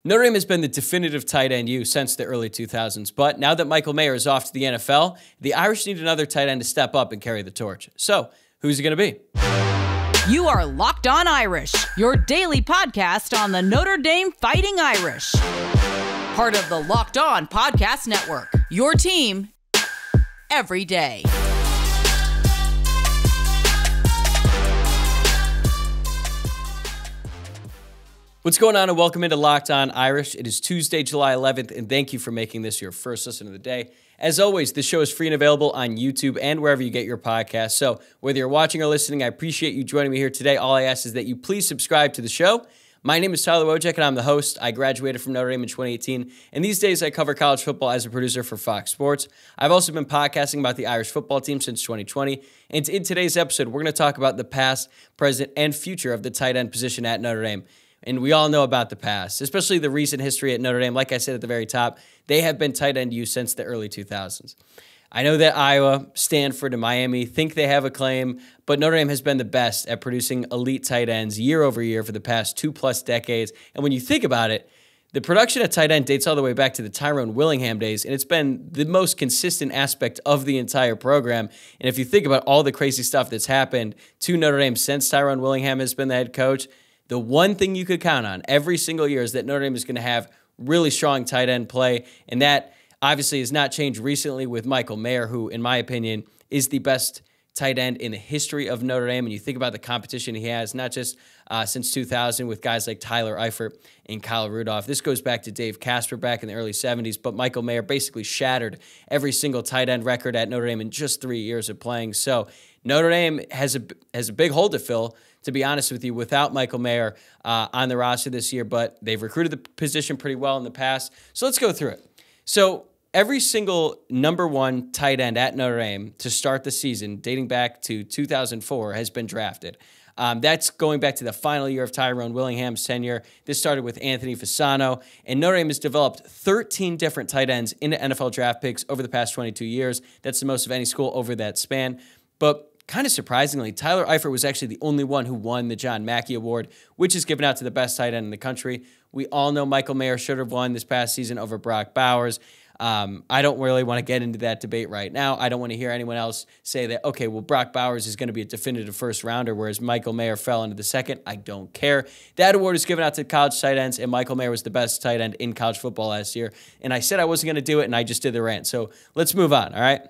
Notre Dame has been the definitive tight end U since the early 2000s, but now that Michael Mayer is off to the NFL, the Irish need another tight end to step up and carry the torch. So, who's it going to be? You are Locked On Irish, your daily podcast on the Notre Dame Fighting Irish. Part of the Locked On Podcast Network, your team every day. What's going on, and welcome into Locked On Irish. It is Tuesday, July 11th, and thank you for making this your first listen of the day. As always, this show is free and available on YouTube and wherever you get your podcasts. So whether you're watching or listening, I appreciate you joining me here today. All I ask is that you please subscribe to the show. My name is Tyler Wojcik, and I'm the host. I graduated from Notre Dame in 2018, and these days I cover college football as a producer for Fox Sports. I've also been podcasting about the Irish football team since 2020, and in today's episode, we're going to talk about the past, present, and future of the tight end position at Notre Dame. And we all know about the past, especially the recent history at Notre Dame. Like I said at the very top, they have been tight end U since the early 2000s. I know that Iowa, Stanford, and Miami think they have a claim, but Notre Dame has been the best at producing elite tight ends year over year for the past 2+ decades. And when you think about it, the production at tight end dates all the way back to the Tyrone Willingham days, and it's been the most consistent aspect of the entire program. And if you think about all the crazy stuff that's happened to Notre Dame since Tyrone Willingham has been the head coach, the one thing you could count on every single year is that Notre Dame is going to have really strong tight end play, and that obviously has not changed recently with Michael Mayer, who, in my opinion, is the best tight end in the history of Notre Dame. And you think about the competition he has, not just since 2000 with guys like Tyler Eifert and Kyle Rudolph. This goes back to Dave Casper back in the early 70s, but Michael Mayer basically shattered every single tight end record at Notre Dame in just 3 years of playing. So Notre Dame has a big hole to fill, to be honest with you, without Michael Mayer on the roster this year, but they've recruited the position pretty well in the past. So let's go through it. So every single number one tight end at Notre Dame to start the season, dating back to 2004, has been drafted. That's going back to the final year of Tyrone Willingham's tenure. This started with Anthony Fasano, and Notre Dame has developed 13 different tight ends into NFL draft picks over the past 22 years. That's the most of any school over that span. But kind of surprisingly, Tyler Eifert was actually the only one who won the John Mackey Award, which is given out to the best tight end in the country. We all know Michael Mayer should have won this past season over Brock Bowers. I don't really want to get into that debate right now. I don't want to hear anyone else say that, okay, well, Brock Bowers is going to be a definitive first rounder, whereas Michael Mayer fell into the second. I don't care. That award is given out to college tight ends, and Michael Mayer was the best tight end in college football last year. And I said I wasn't going to do it, and I just did the rant. So let's move on, all right?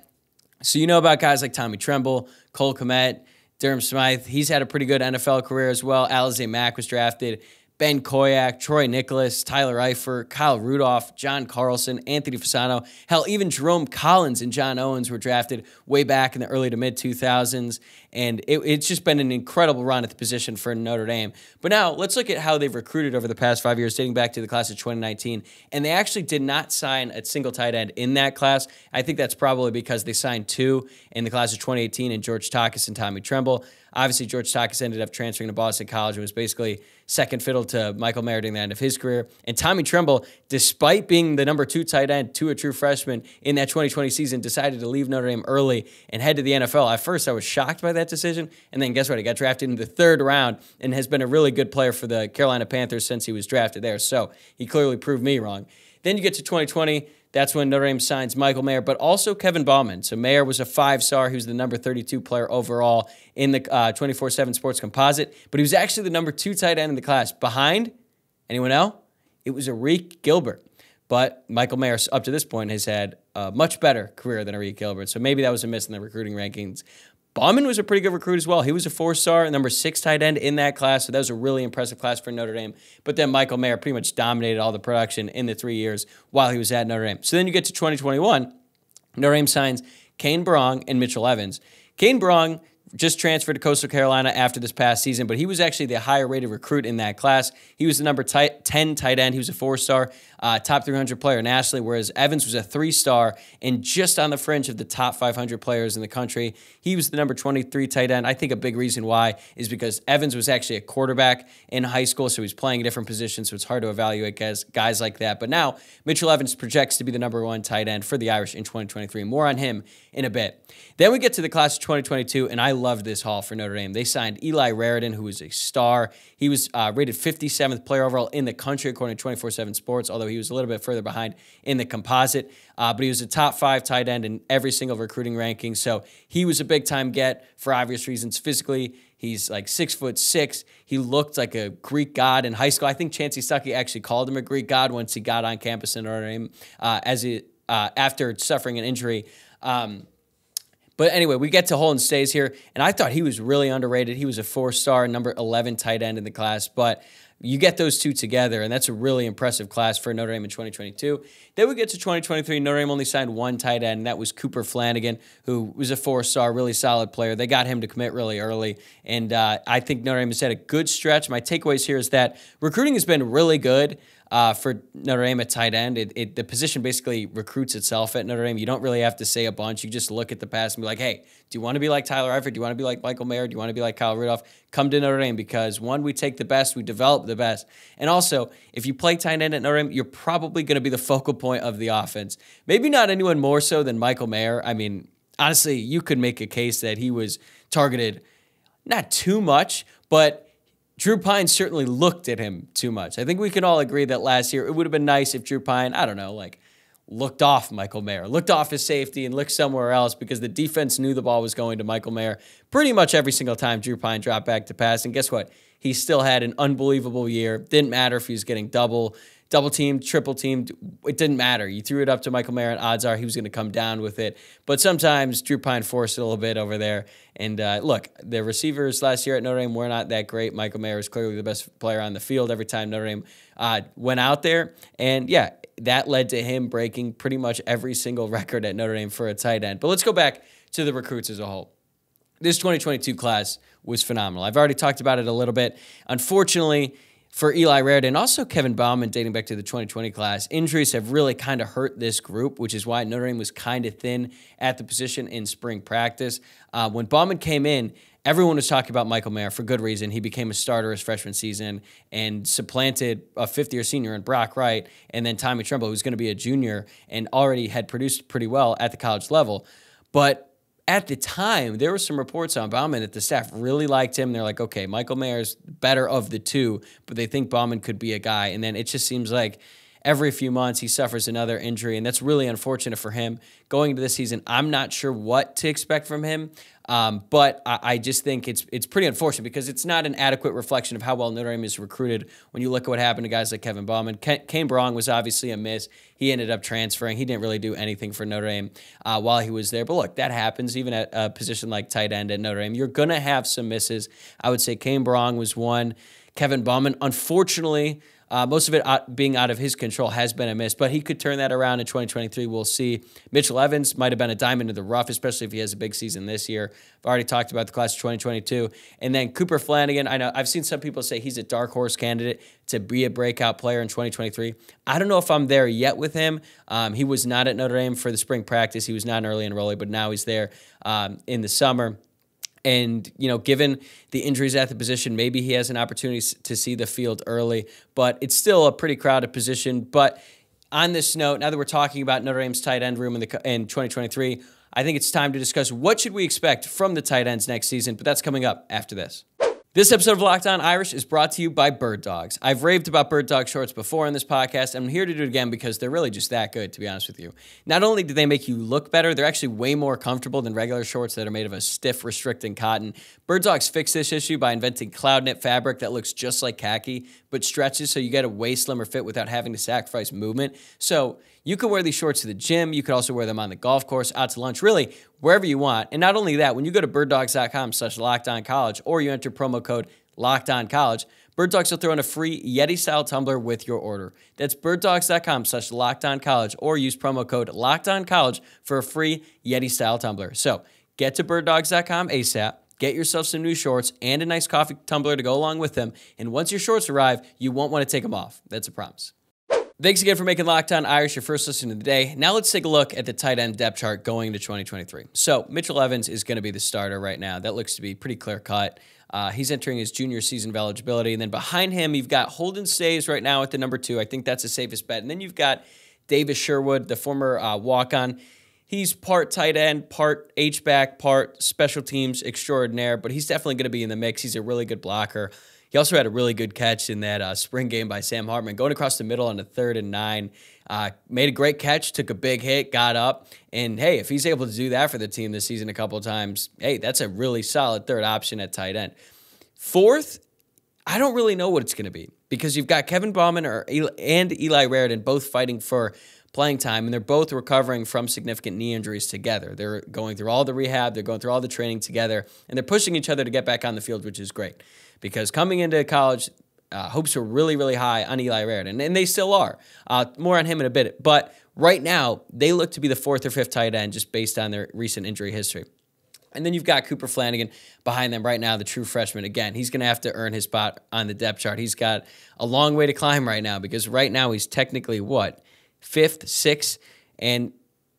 So you know about guys like Tommy Tremble, Cole Kmet, Durham Smythe. He's had a pretty good NFL career as well. Alize Mack was drafted. Ben Koyak, Troy Nicholas, Tyler Eifert, Kyle Rudolph, John Carlson, Anthony Fasano. Hell, even Jerome Collins and John Owens were drafted way back in the early to mid-2000s. And it's just been an incredible run at the position for Notre Dame. But now let's look at how they've recruited over the past 5 years, dating back to the class of 2019. And they actually did not sign a single tight end in that class. I think that's probably because they signed two in the class of 2018 in George Takis and Tommy Tremble. Obviously, George Takis ended up transferring to Boston College and was basically second fiddle to Michael Mayer during the end of his career. And Tommy Tremble, despite being the number 2 tight end to a true freshman in that 2020 season, decided to leave Notre Dame early and head to the NFL. At first, I was shocked by that decision. And then guess what? He got drafted in the 3rd round and has been a really good player for the Carolina Panthers since he was drafted there. So he clearly proved me wrong. Then you get to 2020. That's when Notre Dame signs Michael Mayer, but also Kevin Bauman. So Mayer was a 5-star. He was the number 32 player overall in the 24/7 Sports Composite, but he was actually the number 2 tight end in the class. Behind, anyone else? It was Arik Gilbert. But Michael Mayer, up to this point, has had a much better career than Arik Gilbert, so maybe that was a miss in the recruiting rankings. Bauman was a pretty good recruit as well. He was a 4-star, number 6 tight end in that class, so that was a really impressive class for Notre Dame. But then Michael Mayer pretty much dominated all the production in the 3 years while he was at Notre Dame. So then you get to 2021, Notre Dame signs Kane Barong and Mitchell Evans. Kane Barong just transferred to Coastal Carolina after this past season, but he was actually the higher-rated recruit in that class. He was the number 10 tight end. He was a 4-star, top 300 player nationally, whereas Evans was a 3-star and just on the fringe of the top 500 players in the country. He was the number 23 tight end. I think a big reason why is because Evans was actually a quarterback in high school, so he's playing a different position, so it's hard to evaluate guys like that. But now Mitchell Evans projects to be the number 1 tight end for the Irish in 2023. More on him in a bit. Then we get to the class of 2022, and I loved this haul for Notre Dame. They signed Eli Raridan, who was a star. He was rated 57th player overall in the country, according to 24/7 Sports, although he was a little bit further behind in the composite. But he was a top 5 tight end in every single recruiting ranking. So he was a big-time get for obvious reasons. Physically, he's like 6'6". He looked like a Greek god in high school. I think Chancey Stuckey actually called him a Greek god once he got on campus in Notre Dame after suffering an injury. But anyway, we get to Holden Stays here, and I thought he was really underrated. He was a 4-star, number 11 tight end in the class, but you get those two together, and that's a really impressive class for Notre Dame in 2022. Then we get to 2023. Notre Dame only signed one tight end, and that was Cooper Flanagan, who was a 4-star, really solid player. They got him to commit really early, and I think Notre Dame has had a good stretch. My takeaways here is that recruiting has been really good for Notre Dame at tight end. The position basically recruits itself at Notre Dame. You don't really have to say a bunch. You just look at the pass and be like, hey, do you want to be like Tyler Eifert? Do you want to be like Michael Mayer? Do you want to be like Kyle Rudolph? Come to Notre Dame because, one, we take the best, we develop the best. And also, if you play tight end at Notre Dame, you're probably going to be the focal point of the offense. Maybe not anyone more so than Michael Mayer. I mean, honestly, you could make a case that he was targeted not too much, but Drew Pine certainly looked at him too much. I think we can all agree that last year it would have been nice if Drew Pine, I don't know, like looked off Michael Mayer, looked off his safety and looked somewhere else because the defense knew the ball was going to Michael Mayer pretty much every single time Drew Pine dropped back to pass. And guess what? He still had an unbelievable year. Didn't matter if he was getting double teamed, triple teamed. It didn't matter. You threw it up to Michael Mayer, and odds are he was going to come down with it. But sometimes Drew Pine forced it a little bit over there. And look, the receivers last year at Notre Dame were not that great. Michael Mayer was clearly the best player on the field every time Notre Dame went out there. And yeah, that led to him breaking pretty much every single record at Notre Dame for a tight end. But let's go back to the recruits as a whole. This 2022 class was phenomenal. I've already talked about it a little bit. Unfortunately, for Eli Raridan and also Kevin Bauman dating back to the 2020 class, injuries have really kind of hurt this group, which is why Notre Dame was kind of thin at the position in spring practice. When Bauman came in, everyone was talking about Michael Mayer for good reason. He became a starter his freshman season and supplanted a fifth-year senior in Brock Wright, and then Tommy Tremble, who's going to be a junior and already had produced pretty well at the college level. But at the time, there were some reports on Bauman that the staff really liked him. They're like, okay, Michael Mayer's better of the two, but they think Bauman could be a guy. And then it just seems like every few months he suffers another injury, and that's really unfortunate for him. Going into this season, I'm not sure what to expect from him, but I just think it's pretty unfortunate because it's not an adequate reflection of how well Notre Dame is recruited when you look at what happened to guys like Kevin Bauman. Kane Brong was obviously a miss. He ended up transferring. He didn't really do anything for Notre Dame while he was there. But look, that happens even at a position like tight end at Notre Dame. You're going to have some misses. I would say Kane Brong was one. Kevin Bauman, unfortunately, most of it being out of his control has been a miss, but he could turn that around in 2023. We'll see. Mitchell Evans might have been a diamond in the rough, especially if he has a big season this year. I've already talked about the class of 2022. And then Cooper Flanagan, I know I've seen some people say he's a dark horse candidate to be a breakout player in 2023. I don't know if I'm there yet with him. He was not at Notre Dame for the spring practice. He was not an early enrollee, but now he's there in the summer. And, you know, given the injuries at the position, maybe he has an opportunity to see the field early. But it's still a pretty crowded position. But on this note, now that we're talking about Notre Dame's tight end room in 2023, I think it's time to discuss what should we expect from the tight ends next season. But that's coming up after this. This episode of Locked On Irish is brought to you by Bird Dogs. I've raved about Bird Dog shorts before in this podcast, and I'm here to do it again because they're really just that good, to be honest with you. Not only do they make you look better, they're actually way more comfortable than regular shorts that are made of a stiff, restricting cotton. Bird Dogs fixed this issue by inventing cloud knit fabric that looks just like khaki, but stretches so you get a way slimmer fit without having to sacrifice movement. So you can wear these shorts to the gym. You could also wear them on the golf course, out to lunch, really wherever you want. And not only that, when you go to birddogs.com/LockedOnCollege or you enter promo code LockedOnCollege, Bird Dogs will throw in a free Yeti-style tumbler with your order. That's birddogs.com/LockedOnCollege or use promo code LockedOnCollege for a free Yeti-style tumbler. So get to birddogs.com ASAP. Get yourself some new shorts and a nice coffee tumbler to go along with them. And once your shorts arrive, you won't want to take them off. That's a promise. Thanks again for making Locked On Irish your first listen of the day. Now let's take a look at the tight end depth chart going into 2023. So Mitchell Evans is going to be the starter right now. That looks to be pretty clear cut. He's entering his junior season of eligibility. And then behind him, you've got Holden Stays right now at the number 2. I think that's the safest bet. And then you've got Davis Sherwood, the former walk-on. he's part tight end, part H-back, part special teams extraordinaire, but he's definitely going to be in the mix. He's a really good blocker. He also had a really good catch in that spring game by Sam Hartman, going across the middle on a 3rd and 9. Made a great catch, took a big hit, got up. And, hey, if he's able to do that for the team this season a couple of times, hey, that's a really solid third option at tight end. Fourth, I don't really know what it's going to be because you've got Kevin Bauman and Eli Raridan both fighting for playing time, and they're both recovering from significant knee injuries together. They're going through all the rehab, they're going through all the training together, and they're pushing each other to get back on the field, which is great. Because coming into college, hopes were really, really high on Eli Raridan, and they still are. More on him in a bit. But right now, they look to be the 4th or 5th tight end just based on their recent injury history. And then you've got Cooper Flanagan behind them right now, the true freshman. Again, he's going to have to earn his spot on the depth chart. He's got a long way to climb right now because right now he's technically, 5th, 6th, and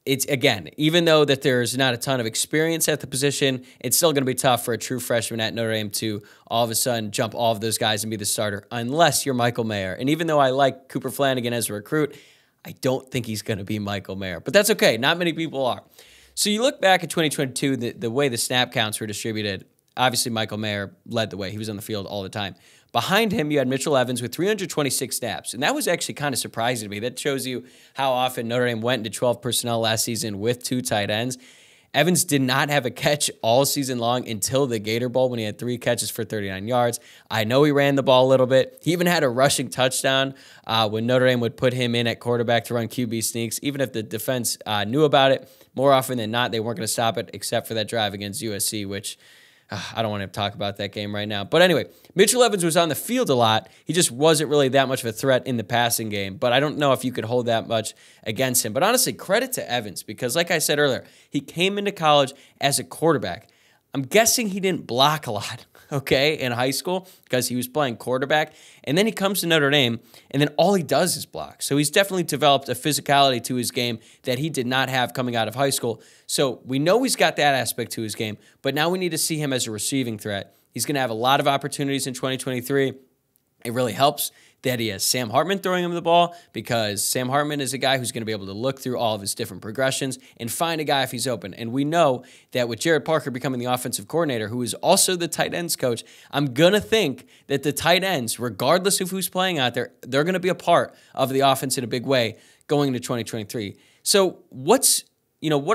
it's, again, even though that there's not a ton of experience at the position, it's still going to be tough for a true freshman at Notre Dame to all of a sudden jump all of those guys and be the starter unless you're Michael Mayer. And even though I like Cooper Flanagan as a recruit, I don't think he's going to be Michael Mayer. But that's okay. Not many people are. So you look back at 2022, the way the snap counts were distributed, obviously Michael Mayer led the way. He was on the field all the time. Behind him, you had Mitchell Evans with 326 snaps, and that was actually kind of surprising to me. That shows you how often Notre Dame went into 12 personnel last season with 2 tight ends. Evans did not have a catch all season long until the Gator Bowl when he had 3 catches for 39 yards. I know he ran the ball a little bit. He even had a rushing touchdown when Notre Dame would put him in at quarterback to run QB sneaks. Even if the defense knew about it, more often than not, they weren't going to stop it except for that drive against USC, which I don't want to talk about that game right now. But anyway, Mitchell Evans was on the field a lot. He just wasn't really that much of a threat in the passing game. But I don't know if you could hold that much against him. But honestly, credit to Evans because like I said earlier, he came into college as a quarterback. I'm guessing he didn't block a lot, okay, in high school because he was playing quarterback. And then he comes to Notre Dame, and then all he does is block. So he's definitely developed a physicality to his game that he did not have coming out of high school. So we know he's got that aspect to his game, but now we need to see him as a receiving threat. He's going to have a lot of opportunities in 2023. It really helps that he has Sam Hartman throwing him the ball because Sam Hartman is a guy who's going to be able to look through all of his different progressions and find a guy if he's open. And we know that with Jared Parker becoming the offensive coordinator, who is also the tight ends coach, I'm going to think that the tight ends, regardless of who's playing out there, they're going to be a part of the offense in a big way going into 2023. So what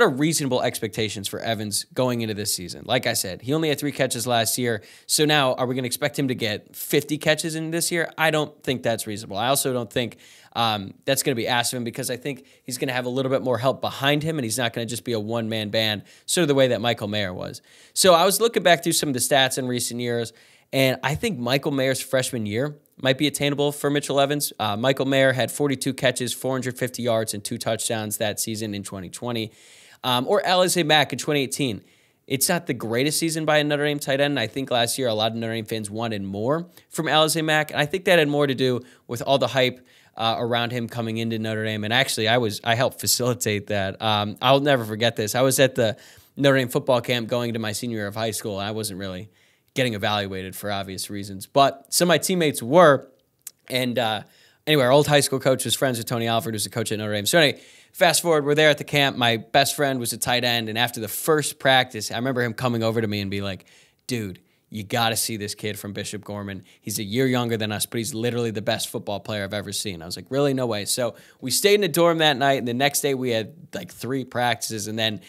are reasonable expectations for Evans going into this season? Like I said, he only had 3 catches last year. So now are we going to expect him to get 50 catches in this year? I don't think that's reasonable. I also don't think that's going to be asked of him because I think he's going to have a little bit more help behind him and he's not going to just be a one-man band, sort of the way that Michael Mayer was. So I was looking back through some of the stats in recent years, and I think Michael Mayer's freshman year might be attainable for Mitchell Evans. Michael Mayer had 42 catches, 450 yards, and 2 touchdowns that season in 2020. Or Alizé Mack in 2018. It's not the greatest season by a Notre Dame tight end. I think last year a lot of Notre Dame fans wanted more from Alizé Mack, and I think that had more to do with all the hype around him coming into Notre Dame. And actually, I helped facilitate that. I'll never forget this. I was at the Notre Dame football camp going into my senior year of high school, and I wasn't really getting evaluated for obvious reasons. But some of my teammates were, and anyway, our old high school coach was friends with Tony Alford, who's the coach at Notre Dame. So anyway, fast forward, we're there at the camp. My best friend was a tight end, and after the first practice, I remember him coming over to me and be like, dude, you got to see this kid from Bishop Gorman. He's a year younger than us, but he's literally the best football player I've ever seen. I was like, really? No way. So we stayed in the dorm that night, and the next day we had like 3 practices, and then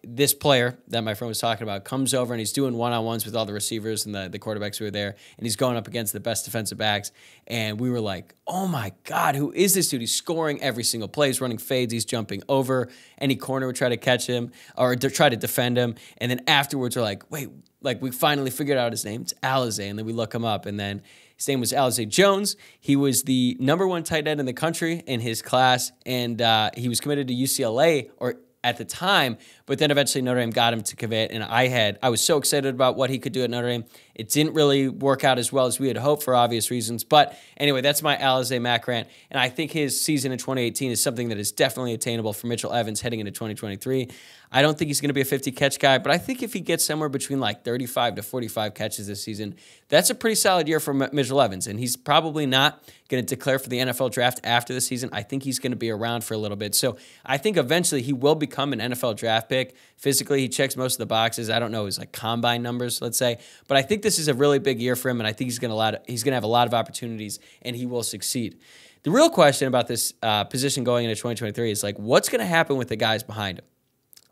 this player that my friend was talking about comes over and he's doing one-on-ones with all the receivers and the quarterbacks who were there, and he's going up against the best defensive backs, and we were like, oh my God, who is this dude? He's scoring every single play. He's running fades. He's jumping over. Any corner would try to catch him or try to defend him, and then afterwards we're like, wait, like we finally figured out his name. It's Alizé, and then we look him up, and then his name was Alizé Jones. He was the #1 tight end in the country in his class, and he was committed to UCLA, or at the time, but then eventually Notre Dame got him to commit, and I was so excited about what he could do at Notre Dame. It didn't really work out as well as we had hoped for obvious reasons, but anyway, that's my Alizé Mack rant, and I think his season in 2018 is something that is definitely attainable for Mitchell Evans heading into 2023. I don't think he's going to be a 50-catch guy, but I think if he gets somewhere between like 35 to 45 catches this season, that's a pretty solid year for Mitchell Evans, and he's probably not going to declare for the NFL draft after the season. I think he's going to be around for a little bit, so I think eventually he will become an NFL draft pick. Physically, he checks most of the boxes. I don't know his like combine numbers, let's say, but I think this is a really big year for him, and I think he's going to have a lot of opportunities, and he will succeed. The real question about this position going into 2023 is like, what's going to happen with the guys behind him?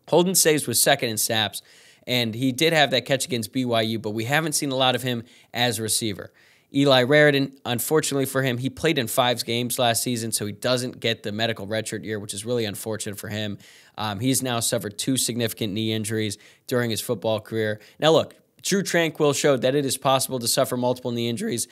Holden Staes was second in snaps, and he did have that catch against BYU, but we haven't seen a lot of him as a receiver. Eli Raridan, unfortunately for him, he played in 5 games last season, so he doesn't get the medical redshirt year, which is really unfortunate for him. He's now suffered 2 significant knee injuries during his football career. Now, look, Drew Tranquill showed that it is possible to suffer multiple knee injuries,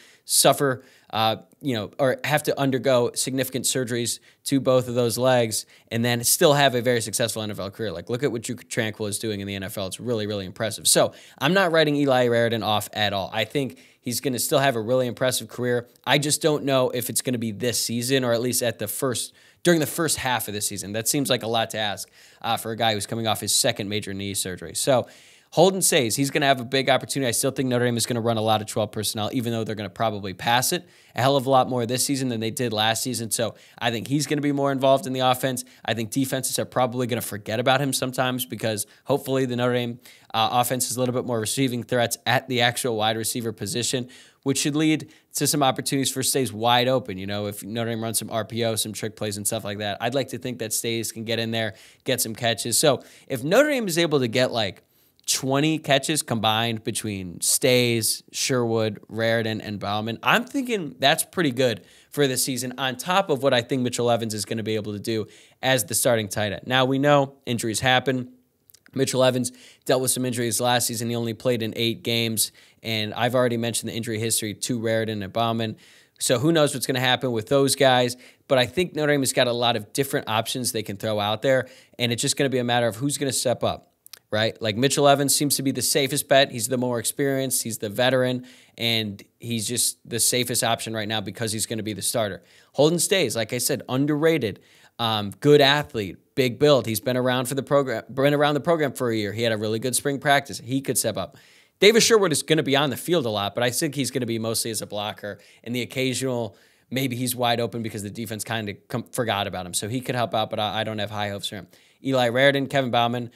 or have to undergo significant surgeries to both of those legs, and then still have a very successful NFL career. Like, look at what Drew Tranquill is doing in the NFL. It's really, really impressive. So I'm not writing Eli Raridan off at all. I think he's going to still have a really impressive career. I just don't know if it's going to be this season, or at least during the first half of the season. That seems like a lot to ask for a guy who's coming off his second major knee surgery. So Holden Staes, he's going to have a big opportunity. I still think Notre Dame is going to run a lot of 12 personnel, even though they're going to probably pass it a hell of a lot more this season than they did last season. So I think he's going to be more involved in the offense. I think defenses are probably going to forget about him sometimes, because hopefully the Notre Dame offense is a little bit more receiving threats at the actual wide receiver position, which should lead to some opportunities for Staes wide open. You know, if Notre Dame runs some RPO, some trick plays and stuff like that, I'd like to think that Staes can get in there, get some catches. So if Notre Dame is able to get like 20 catches combined between Staes, Sherwood, Raridan, and Bauman, I'm thinking that's pretty good for this season, on top of what I think Mitchell Evans is going to be able to do as the starting tight end. Now, we know injuries happen. Mitchell Evans dealt with some injuries last season. He only played in 8 games, and I've already mentioned the injury history to Raridan and Bauman. So who knows what's going to happen with those guys. But I think Notre Dame has got a lot of different options they can throw out there, and it's just going to be a matter of who's going to step up. Right? Like, Mitchell Evans seems to be the safest bet. He's the more experienced. He's the veteran, and he's just the safest option right now because he's going to be the starter. Holden Staes, like I said, underrated, good athlete, big build. He's been around the program for a year. He had a really good spring practice. He could step up. Davis Sherwood is going to be on the field a lot, but I think he's going to be mostly as a blocker, and the occasional maybe he's wide open because the defense kind of forgot about him. So he could help out, but I don't have high hopes for him. Eli Raridan, Kevin Bauman.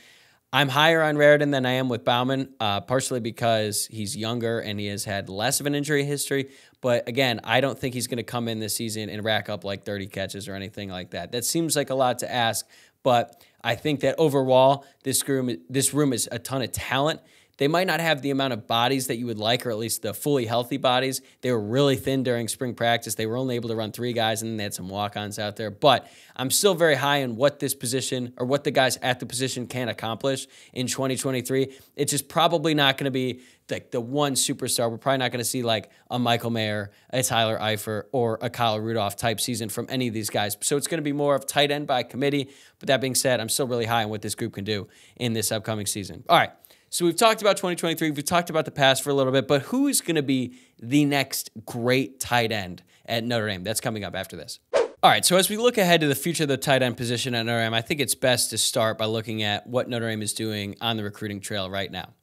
I'm higher on Raridan than I am with Bauman, partially because he's younger and he has had less of an injury history. But again, I don't think he's going to come in this season and rack up like 30 catches or anything like that. That seems like a lot to ask, but I think that overall, this room is a ton of talent. They might not have the amount of bodies that you would like, or at least the fully healthy bodies. They were really thin during spring practice. They were only able to run 3 guys, and then they had some walk-ons out there. But I'm still very high on what this position, or what the guys at the position can accomplish in 2023. It's just probably not going to be like the one superstar. We're probably not going to see like a Michael Mayer, a Tyler Eifert, or a Kyle Rudolph type season from any of these guys. So it's going to be more of tight end by committee. But that being said, I'm still really high on what this group can do in this upcoming season. All right. So we've talked about 2023. We've talked about the past for a little bit, but who is going to be the next great tight end at Notre Dame? That's coming up after this. All right, so as we look ahead to the future of the tight end position at Notre Dame, I think it's best to start by looking at what Notre Dame is doing on the recruiting trail right now.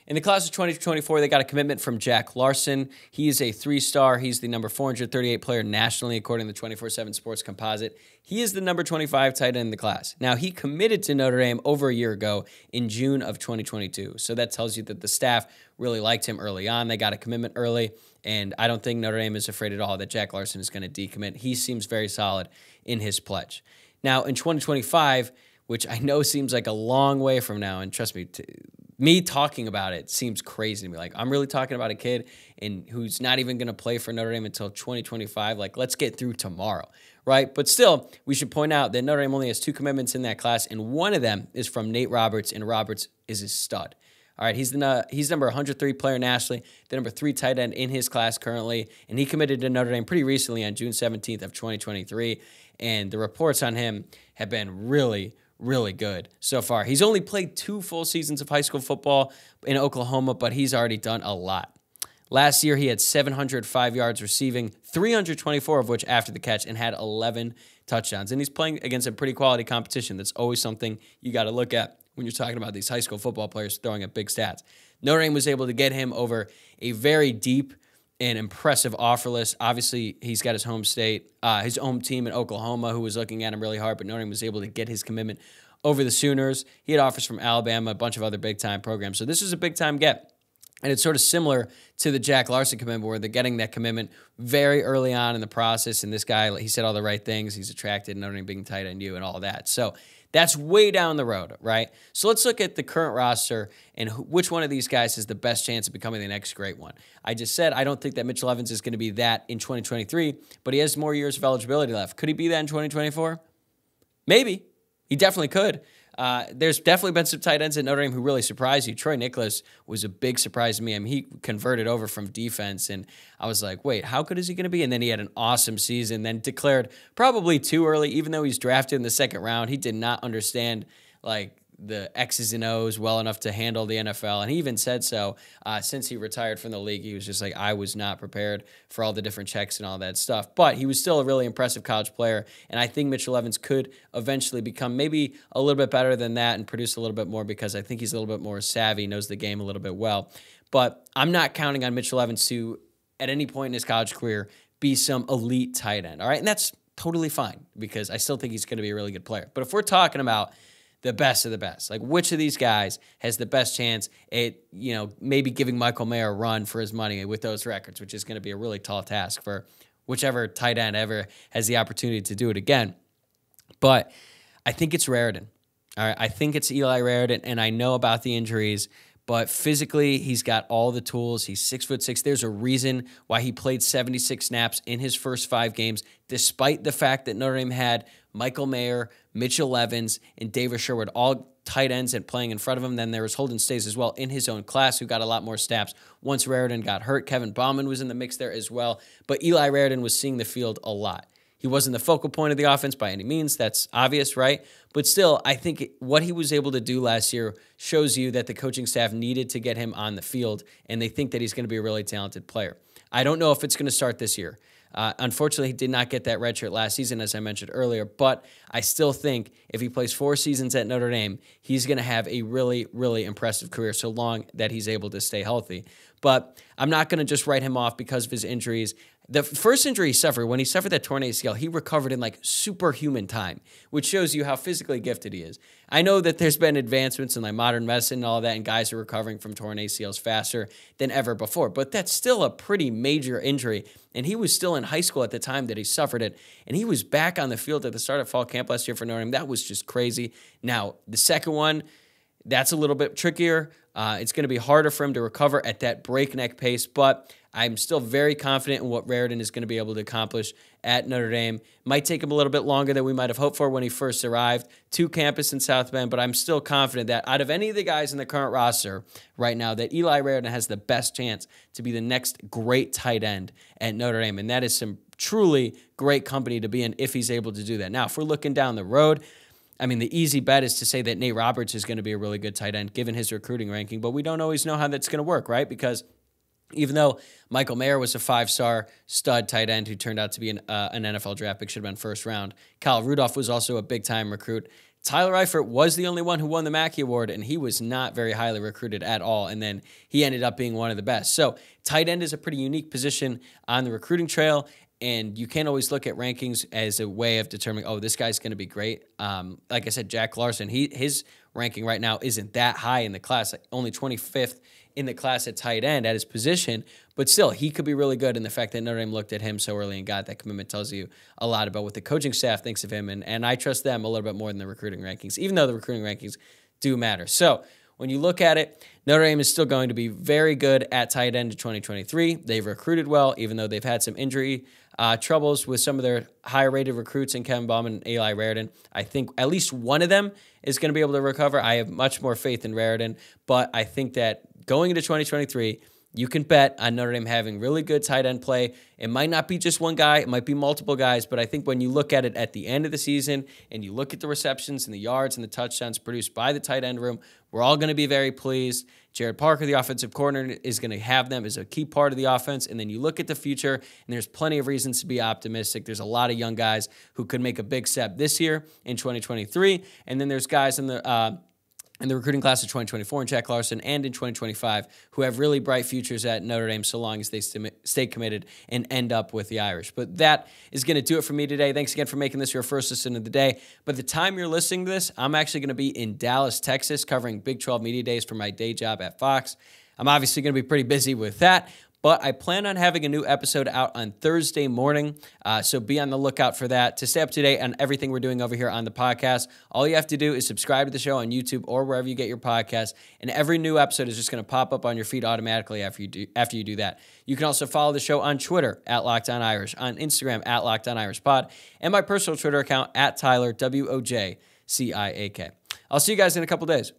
In the class of 2024, they got a commitment from Jack Larson. He is a 3-star. He's the number 438 player nationally, according to the 24/7 Sports Composite. He is the number 25 tight end in the class. Now, he committed to Notre Dame over a year ago in June of 2022. So that tells you that the staff really liked him early on. They got a commitment early, and I don't think Notre Dame is afraid at all that Jack Larson is going to decommit. He seems very solid in his pledge. Now, in 2025, which I know seems like a long way from now, and trust me, me talking about it seems crazy to me. Like, I'm really talking about a kid who's not even going to play for Notre Dame until 2025. Like, let's get through tomorrow, right? But still, we should point out that Notre Dame only has 2 commitments in that class, and one of them is from Nate Roberts, and Roberts is his stud. All right, he's number 103 player nationally, the number 3 tight end in his class currently, and he committed to Notre Dame pretty recently on June 17th of 2023, and the reports on him have been really, really good so far. He's only played 2 full seasons of high school football in Oklahoma, but he's already done a lot. Last year, he had 705 yards receiving, 324 of which after the catch, and had 11 touchdowns. And he's playing against a pretty quality competition. That's always something you got to look at when you're talking about these high school football players throwing at big stats. Notre Dame was able to get him over a very deep and impressive offer list. Obviously, he's got his home state, his home team in Oklahoma, who was looking at him really hard, but Notre Dame was able to get his commitment over the Sooners. He had offers from Alabama, a bunch of other big-time programs. So this is a big-time get. And it's sort of similar to the Jack Larson commitment, where they're getting that commitment very early on in the process. And this guy, he said all the right things. He's attracted, Notre Dame being tight end you and all that. So that's way down the road, right? So let's look at the current roster and which one of these guys has the best chance of becoming the next great one. I just said I don't think that Mitchell Evans is going to be that in 2023, but he has more years of eligibility left. Could he be that in 2024? Maybe. He definitely could. There's definitely been some tight ends at Notre Dame who really surprised you. Troy Nicholas was a big surprise to me. I mean, he converted over from defense, and I was like, wait, how good is he going to be? And then he had an awesome season, then declared probably too early, even though he's drafted in the second round. He did not understand, like, the X's and O's well enough to handle the NFL. And he even said so since he retired from the league. He was just like, I was not prepared for all the different checks and all that stuff. But he was still a really impressive college player. And I think Mitchell Evans could eventually become maybe a little bit better than that and produce a little bit more, because I think he's a little bit more savvy, knows the game a little bit well. But I'm not counting on Mitchell Evans to, at any point in his college career, be some elite tight end. All right. And that's totally fine, because I still think he's going to be a really good player. But if we're talking about the best of the best, like which of these guys has the best chance at, maybe giving Michael Mayer a run for his money with those records, which is going to be a really tall task for whichever tight end ever has the opportunity to do it again. But I think it's Raridan. All right, I think it's Eli Raridan, and I know about the injuries, but physically he's got all the tools. He's 6'6". There's a reason why he played 76 snaps in his first 5 games, despite the fact that Notre Dame had Michael Mayer, Mitchell Evans, and David Sherwood, all tight ends and playing in front of him. Then there was Holden Stays as well in his own class, who got a lot more snaps once Raridan got hurt. Kevin Bauman was in the mix there as well. But Eli Raridan was seeing the field a lot. He wasn't the focal point of the offense by any means. That's obvious, right? But still, I think what he was able to do last year shows you that the coaching staff needed to get him on the field, and they think that he's going to be a really talented player. I don't know if it's going to start this year. Unfortunately, he did not get that red shirt last season, as I mentioned earlier, but I still think if he plays 4 seasons at Notre Dame, he's going to have a really, really impressive career, so long that he's able to stay healthy. But I'm not going to just write him off because of his injuries. The first injury he suffered, when he suffered that torn ACL, he recovered in like superhuman time, which shows you how physically gifted he is. I know that there's been advancements in like modern medicine and all that, and guys are recovering from torn ACLs faster than ever before, but that's still a pretty major injury. And he was still in high school at the time that he suffered it, and he was back on the field at the start of fall camp last year for Notre Dame. That was just crazy. Now, the second one, that's a little bit trickier. It's going to be harder for him to recover at that breakneck pace, but I'm still very confident in what Raridan is going to be able to accomplish at Notre Dame. Might take him a little bit longer than we might have hoped for when he first arrived to campus in South Bend, but I'm still confident that out of any of the guys in the current roster right now, that Eli Raridan has the best chance to be the next great tight end at Notre Dame, and that is some truly great company to be in if he's able to do that. Now, if we're looking down the road, I mean, the easy bet is to say that Nate Roberts is going to be a really good tight end given his recruiting ranking, but we don't always know how that's going to work, right? Because even though Michael Mayer was a 5-star stud tight end who turned out to be an NFL draft pick, should have been first round, Kyle Rudolph was also a big-time recruit. Tyler Eifert was the only one who won the Mackey Award, and he was not very highly recruited at all, and then he ended up being one of the best. So tight end is a pretty unique position on the recruiting trail, and you can't always look at rankings as a way of determining, oh, this guy's going to be great. Like I said, Jack Larson, his ranking right now isn't that high in the class, like only 25th in the class at tight end at his position, but still, he could be really good, and the fact that Notre Dame looked at him so early and got that commitment tells you a lot about what the coaching staff thinks of him, and I trust them a little bit more than the recruiting rankings, even though the recruiting rankings do matter. So when you look at it, Notre Dame is still going to be very good at tight end in 2023. They've recruited well, even though they've had some injury troubles with some of their higher-rated recruits in Kevin Bauman and Eli Raridan. I think at least one of them is going to be able to recover. I have much more faith in Raridan, but I think that going into 2023, you can bet on Notre Dame having really good tight end play. It might not be just one guy. It might be multiple guys. But I think when you look at it at the end of the season and you look at the receptions and the yards and the touchdowns produced by the tight end room, we're all going to be very pleased. Jared Parker, the offensive coordinator, is going to have them as a key part of the offense. And then you look at the future, and there's plenty of reasons to be optimistic. There's a lot of young guys who could make a big step this year in 2023. And then there's guys in the recruiting class of 2024 in Jack Larson and in 2025 who have really bright futures at Notre Dame so long as they stay committed and end up with the Irish. But that is going to do it for me today. Thanks again for making this your first listen of the day. By the time you're listening to this, I'm actually going to be in Dallas, Texas, covering Big 12 Media Days for my day job at Fox. I'm obviously going to be pretty busy with that, but I plan on having a new episode out on Thursday morning, so be on the lookout for that. To stay up to date on everything we're doing over here on the podcast, all you have to do is subscribe to the show on YouTube or wherever you get your podcasts, and every new episode is just going to pop up on your feed automatically after you do that. You can also follow the show on Twitter at Locked On Irish, on Instagram at Locked On Irish Pod, and my personal Twitter account at Tyler, WOJCIAK. I'll see you guys in a couple days.